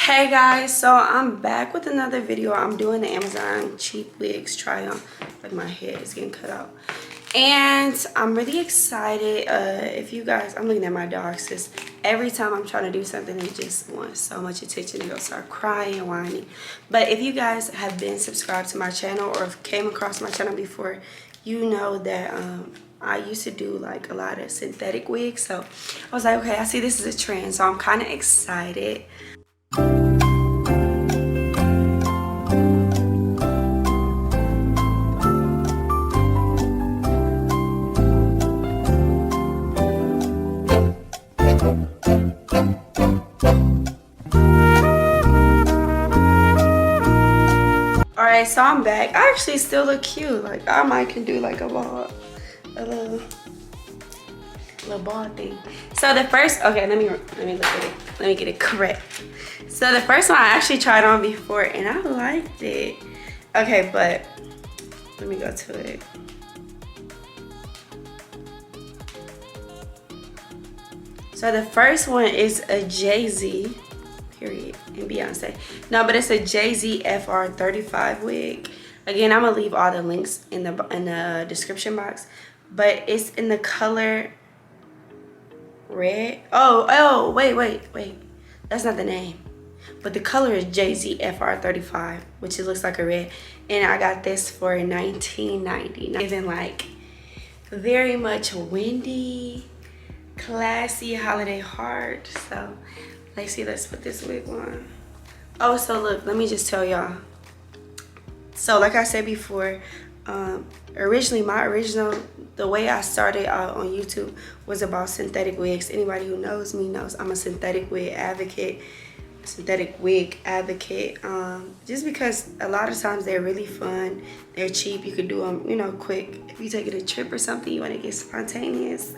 Hey guys, so I'm back with another video. I'm doing the Amazon cheap wigs try on. Like my head is getting cut out. And I'm really excited. If you guys, I'm looking at my dog, sis. Every time I'm trying to do something, they just want so much attention. They'll start crying and whining. But if you guys have been subscribed to my channel or came across my channel before, you know that I used to do like a lot of synthetic wigs. So I was like, okay, I see this is a trend. So I'm kind of excited. Alright, so I'm back. I actually still look cute. Like I might can do like a little ball thing. So the first, okay, let me look at it. Let me get it correct. So the first one I actually tried on before and I liked it. Okay, but let me go to it. So the first one is a Jay-Z, period, and Beyonce. No, but it's a Jay-Z FR35 wig. Again, I'm gonna leave all the links in the description box. But it's in the color red. Oh, wait. That's not the name. But the color is Jay-Z FR35, which it looks like a red. And I got this for $19.90. Even like very much windy, classy holiday heart. So let's see, let's put this wig on. Oh, so look, let me just tell y'all. So like I said before, originally the way I started out on YouTube was about synthetic wigs. Anybody who knows me knows I'm a synthetic wig advocate. Just because a lot of times they're really fun, they're cheap, you can do them, you know, quick. If you take it a trip or something, you want to get spontaneous,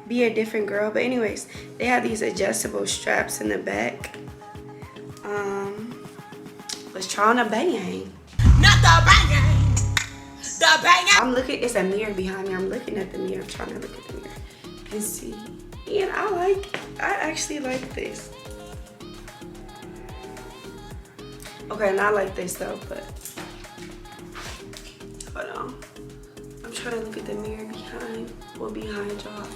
be a different girl. But anyways, they have these adjustable straps in the back. Let's try on a bang. Not the bang, the bang. I'm looking, it's a mirror behind me. I'm looking at the mirror. I'm trying to look at the mirror and see. And I actually like this. Okay, not like this though, but hold on. I'm trying to look at the mirror behind y'all.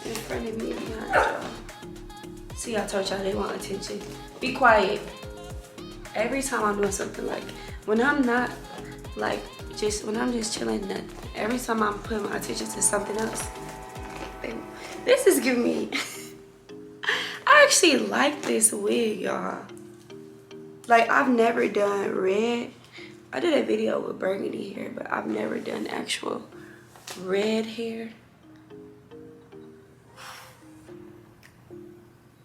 In front of me, behind y'all. See, I told y'all they want attention. Be quiet. Every time I'm doing something, like when I'm not like when I'm just chilling, nothing. Every time I'm putting my attention to something else, this is giving me. I actually like this wig, y'all. Like I've never done red. I did a video with burgundy hair, but I've never done actual red hair.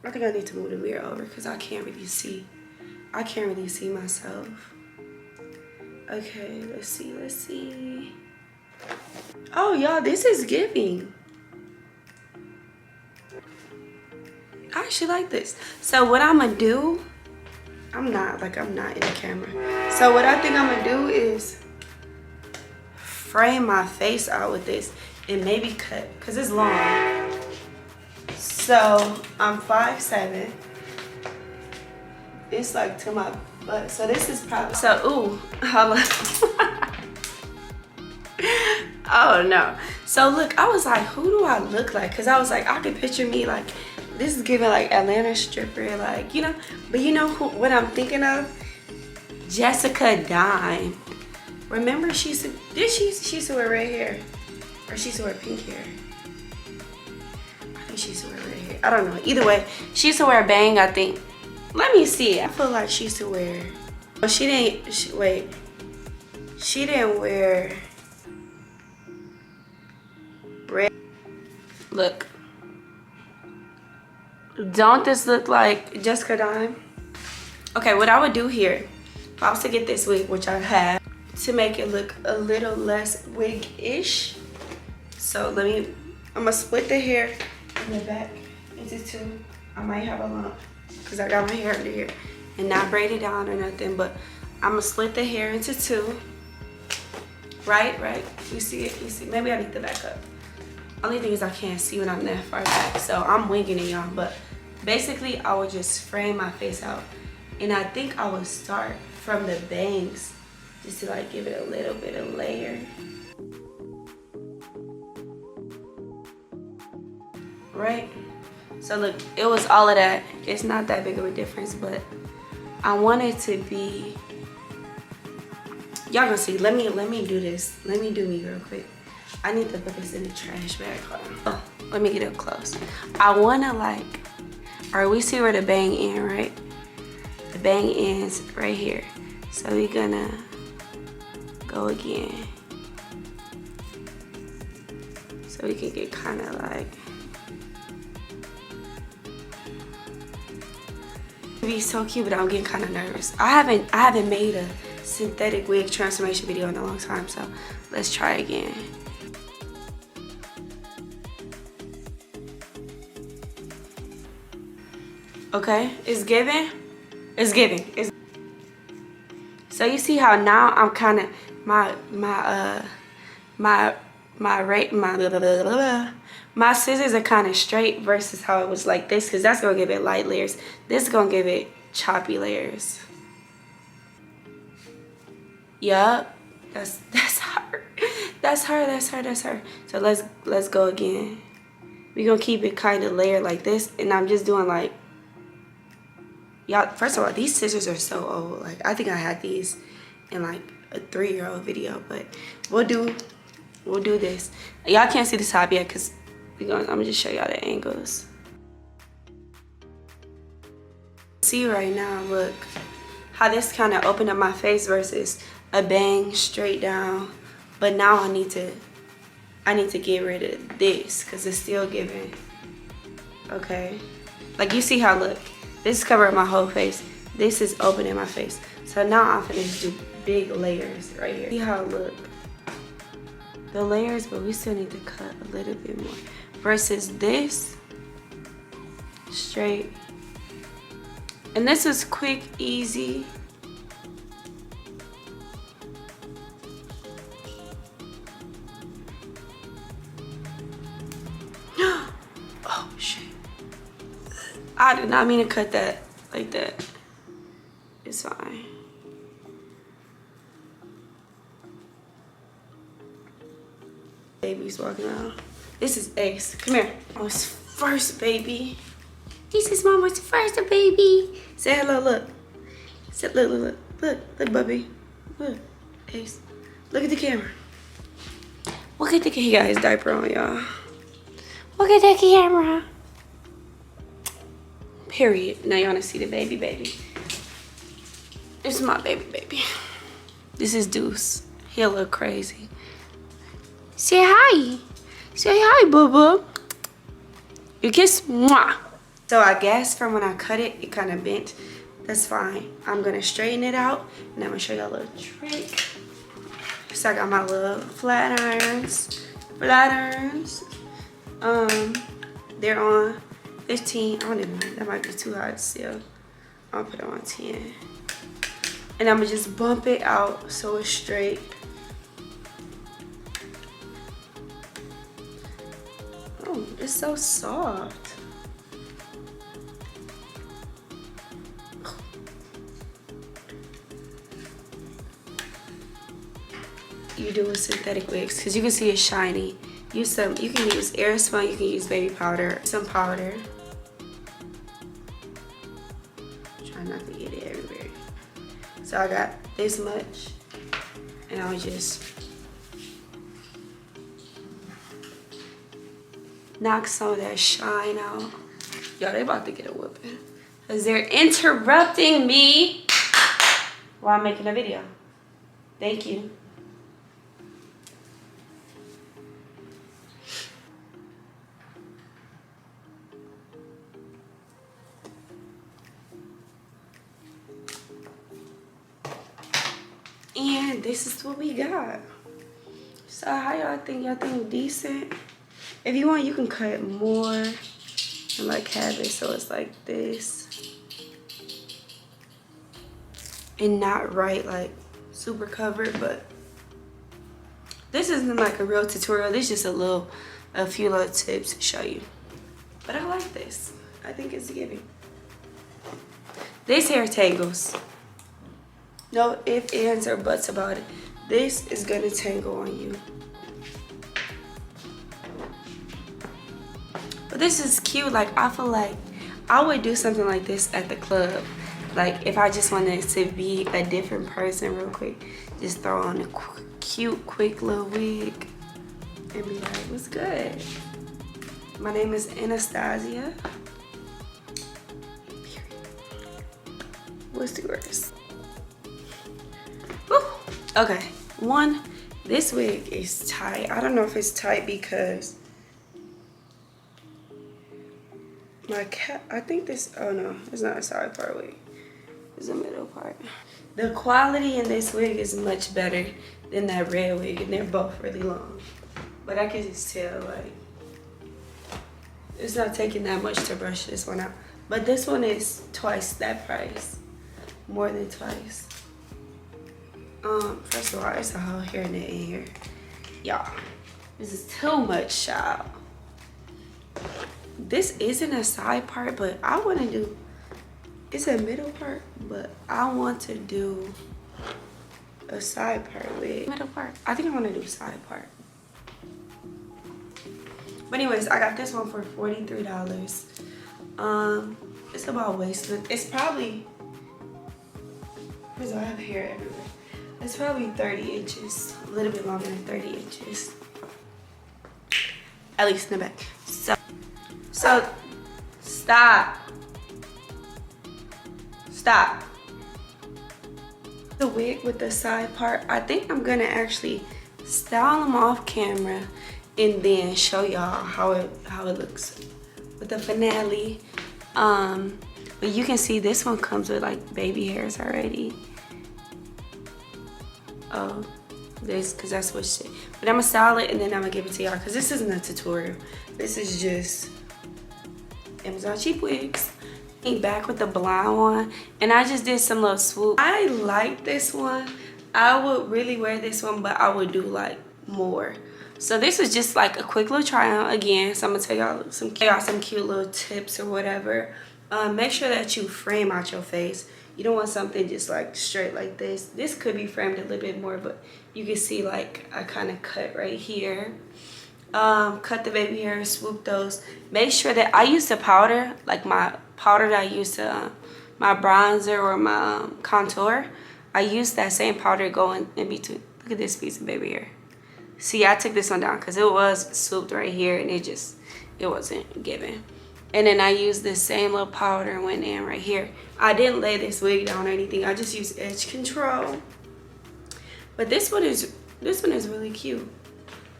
I think I need to move the mirror over because I can't really see. I can't really see myself. Okay, let's see. Oh, y'all, this is giving. I actually like this. So what I'm gonna do, I'm not in the camera. So what I think I'm gonna do is frame my face out with this and maybe cut, cause it's long. So I'm 5'7". It's like to my butt. So this is probably, so ooh, hold on. Oh no. So look, I was like, who do I look like? Cause I was like, I could picture me like, this is giving like Atlanta stripper, like, you know. But you know what I'm thinking of? Jessica Dime. Remember she used to wear red hair? Or she used to wear pink hair? I think she used to wear red hair. I don't know. Either way, she used to wear a bang, I think. Let me see. I feel like she used to wear. Oh, she didn't. Wait. She didn't wear red. Look. Don't this look like Jessica Dime? Okay, what I would do here, if I was to get this wig, which I have, to make it look a little less wig-ish. So I'm gonna split the hair in the back into two. I might have a lump because I got my hair under here and not braid it down or nothing, but I'm gonna split the hair into two. Right? You see it? You see? Maybe I need to back up. Only thing is I can't see when I'm that far back, so I'm winging it, y'all, but basically I would just frame my face out, and I think I would start from the bangs just to like give it a little bit of layer. Right? So look, it was all of that. It's not that big of a difference, but I want it to be, y'all gonna see. Let me do this. Let me do me real quick. I need to put this in the trash bag. Hold on. Oh, let me get up close. I wanna like, all right, we see where the bang end, right? The bang ends right here. So we're gonna go again. So we can get kind of like, it'd be so cute, but I'm getting kind of nervous. I haven't made a synthetic wig transformation video in a long time, so let's try again. Okay, it's giving. It's giving. So you see how now I'm kind of my scissors are kind of straight versus how it was like this, because that's gonna give it light layers. This is gonna give it choppy layers. Yup, that's her. That's her. So let's go again. We're gonna keep it kind of layered like this, and I'm just doing like, y'all, first of all, these scissors are so old. Like, I think I had these in like a 3-year-old video, but we'll do this. Y'all can't see the top yet because I'm gonna just show y'all the angles. See right now, look how this kind of opened up my face versus a bang straight down. But now I need to get rid of this because it's still giving. Okay, like you see how, look, this is covering my whole face. This is opening my face. So now I'm gonna do big layers right here. See how, look, the layers, but we still need to cut a little bit more. Versus this, straight. And this is quick, easy. Oh shit. I did not mean to cut that like that. It's fine. Baby's walking out. This is Ace. Come here. Mama's first baby. This is Mama's first baby. Say hello, look. Say, look, Bubby. Look, Ace. Look at the camera. Look at the, he got his diaper on, y'all. Look at the camera. Period. Now you wanna see the baby. This is my baby. This is Deuce. He a little crazy. Say hi. Say hi, boo-boo. You kiss. Mwah. So I guess from when I cut it, it kind of bent. That's fine. I'm gonna straighten it out, and I'm gonna show y'all a little trick. So I got my little flat irons. They're on 15. I don't even know. That might be too hot still. I'll put it on 10. And I'm gonna just bump it out so it's straight. Oh, it's so soft. You do with synthetic wigs because you can see it's shiny. You can use air spun, you can use baby powder, some powder. Try not to get it everywhere. So I got this much, and I'll just knock some of that shine out. Yo, they about to get a whooping because they're interrupting me while I'm making a video. Thank you. And this is what we got. So how y'all think? Y'all think decent? If you want, you can cut more and like have it so it's like this. And not right like super covered, but this isn't like a real tutorial. This is just a few little tips to show you. But I like this. I think it's giving. This hair tangles. No ifs, ands, or buts about it. This is gonna tangle on you. But this is cute. Like, I feel like I would do something like this at the club. Like, if I just wanted to be a different person real quick, just throw on a cute, quick little wig and be like, what's good? My name is Anastasia. What's yours? Woo. Okay, one, this wig is tight. I don't know if it's tight because my cat, I think this, oh no, it's not a side part wig. It's a middle part. The quality in this wig is much better than that red wig, and they're both really long. But I can just tell, like, it's not taking that much to brush this one out. But this one is twice that price. More than twice. First of all, it's a whole hairnet in here. Y'all, this is too much, child. This isn't a side part, but I want to do, it's a middle part, but I want to do a side part with middle part. I think I want to do side part. But anyways, I got this one for $43. It's about waist length. It's probably, because I have hair everywhere. It's probably 30 inches, a little bit longer than 30 inches. At least in the back. So stop. Stop. The wig with the side part, I think I'm gonna actually style them off camera and then show y'all how it looks with the finale. But you can see this one comes with like baby hairs already. Oh, this, because that's what shit. But I'm gonna style it and then I'm gonna give it to y'all because this isn't a tutorial. This is just Amazon cheap wigs. Back with the blonde one, and I just did some little swoop. I like this one. I would really wear this one, but I would do like more. So this was just like a quick little try on again. So I'm gonna tell y'all some cute little tips or whatever. Make sure that you frame out your face. You don't want something just like straight like this. This could be framed a little bit more, but you can see like I kind of cut right here. Cut the baby hair, swoop those. Make sure that I use the powder, like my powder that I use to my bronzer or my contour. I use that same powder going in between. Look at this piece of baby hair. See, I took this one down because it was swooped right here and it wasn't giving. And then I used this same little powder and went in right here. I didn't lay this wig down or anything. I just used edge control. But this one is really cute.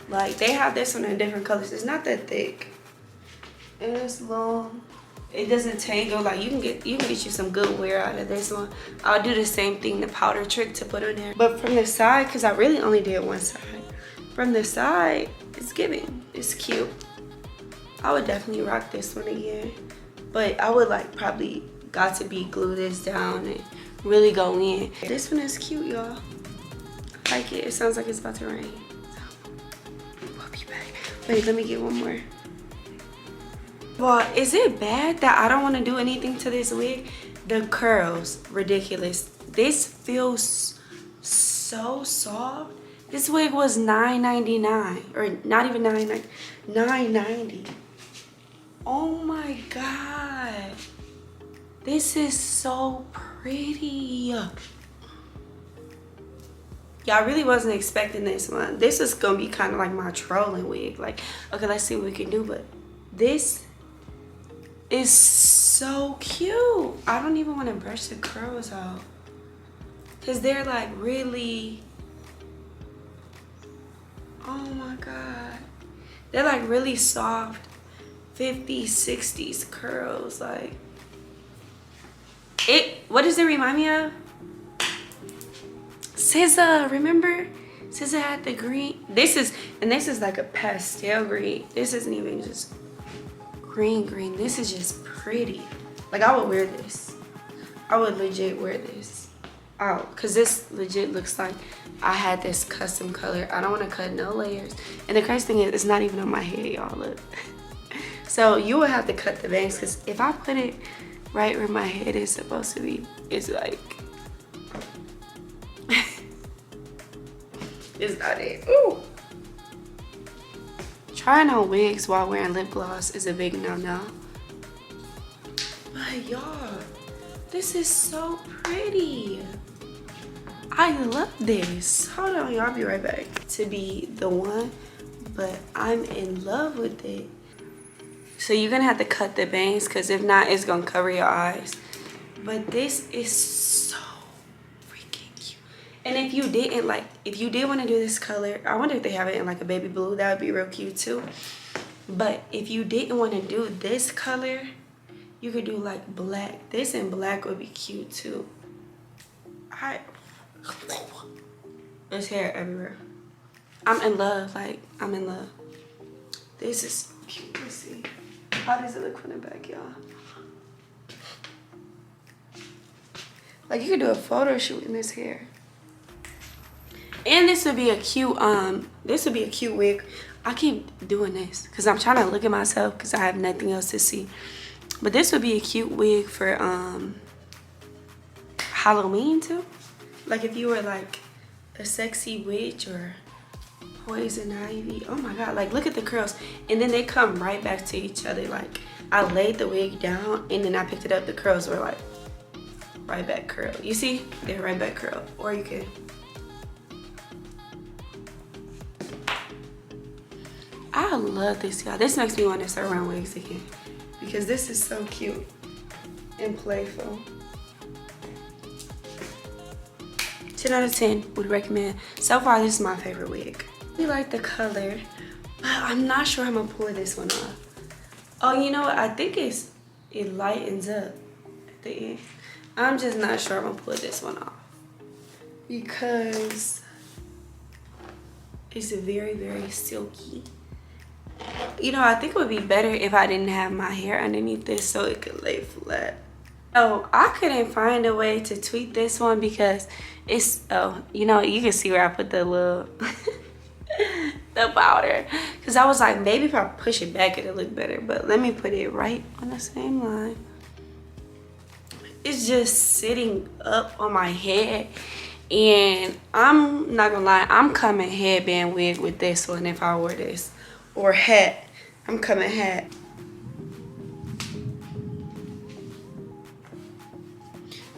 Like, they have this one in different colors. It's not that thick. And it's long. It doesn't tangle. Like, you can get you some good wear out of this one. I'll do the same thing, the powder trick to put on there. But from the side, because I really only did one side. From the side, it's giving. It's cute. I would definitely rock this one again. But I would like probably got to be glue this down and really go in. This one is cute, y'all. I like it. It sounds like it's about to rain. Wait, let me get one more. Well, is it bad that I don't want to do anything to this wig? The curls, ridiculous. This feels so soft. This wig was $9.99, or not even $9.99, $9.90. Oh my God. This is so pretty. Yeah, I really wasn't expecting this one. This is gonna be kind of like my trolling wig. Like, okay, let's see what we can do. But this is so cute. I don't even want to brush the curls out because they're like really, oh my God, they're like really soft 50s, 60s curls. Like, what does it remind me of? SZA, remember? SZA had the green. This is like a pastel green. This isn't even just green. This is just pretty. Like, I would wear this. I would legit wear this out because this legit looks like I had this custom color. I don't want to cut no layers. And the crazy thing is, it's not even on my head, y'all. Look. So you would have to cut the bangs, because if I put it right where my head is supposed to be, it's like it's not it. Ooh. Trying on wigs while wearing lip gloss is a big no-no. But y'all, this is so pretty. I love this. Hold on, y'all, I'll be right back. To be the one, but I'm in love with it. So you're gonna have to cut the bangs, because if not, it's gonna cover your eyes. But this is so freaking cute. And if you didn't like, if you did want to do this color, I wonder if they have it in like a baby blue. That would be real cute too. But if you didn't want to do this color, you could do like black. This in black would be cute too. There's hair everywhere. I'm in love. Like, I'm in love. This is so cute. Let's see. How does it look from the back, y'all? Like, you could do a photo shoot in this hair. And this would be a cute wig. I keep doing this because I'm trying to look at myself because I have nothing else to see. But this would be a cute wig for Halloween too. Like if you were like a sexy witch or poison ivy. Oh my god, like look at the curls. And then they come right back to each other. Like I laid the wig down and then I picked it up. The curls were like right back curl. You see? They're right back curl. Or you can. I love this, y'all. This makes me want to start wearing wigs again because this is so cute and playful. 10 out of 10 would recommend. So far, this is my favorite wig. I really like the color, but I'm not sure I'm gonna pull this one off. Oh, you know what? I think it lightens up at the end. I'm just not sure I'm gonna pull this one off because it's very, very silky. You know, I think it would be better if I didn't have my hair underneath this so it could lay flat. Oh, I couldn't find a way to tweak this one because it's, oh, you know, you can see where I put the little, the powder. Because I was like, maybe if I push it back, it'll look better. But let me put it right on the same line. It's just sitting up on my head. And I'm not gonna lie, I'm coming headband wig with this one if I wore this. Or hat. I'm coming hat.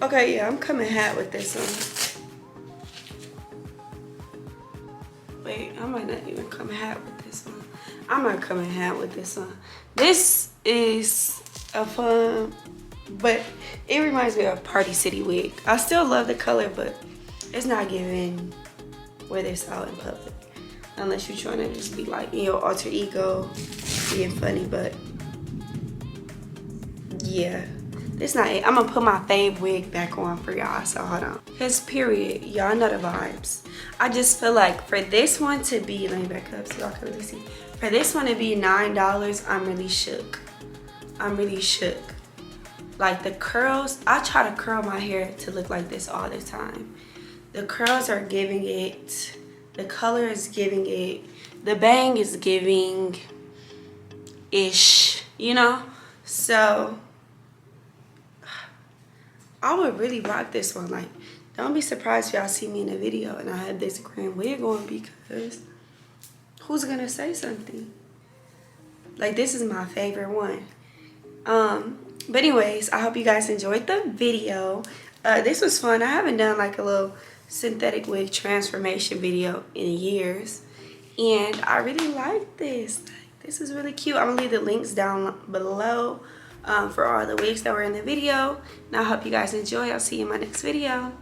Okay, yeah, I'm coming hat with this one. Wait, I might not even come hat with this one. I'm not coming hat with this one. This is a fun, but it reminds me of a Party City wig. I still love the color, but it's not giving wear this out in public. Unless you're trying to just be like in your alter ego, being funny, but yeah, that's not it. I'm gonna put my fave wig back on for y'all, so hold on. Cause period, y'all know the vibes. I just feel like for this one to be, let me back up so y'all can really see. For this one to be $9, I'm really shook. I'm really shook. Like the curls, I try to curl my hair to look like this all the time. The curls are giving it. The color is giving it. The bang is giving ish, you know? So I would really rock this one. Like, don't be surprised if y'all see me in a video and I have this grand wig on because who's gonna say something? Like, this is my favorite one. But anyways, I hope you guys enjoyed the video. This was fun. I haven't done like a little synthetic wig transformation video in years, and I really like this. This is really cute. I'm gonna leave the links down below for all the wigs that were in the video, and I hope you guys enjoy. I'll see you in my next video.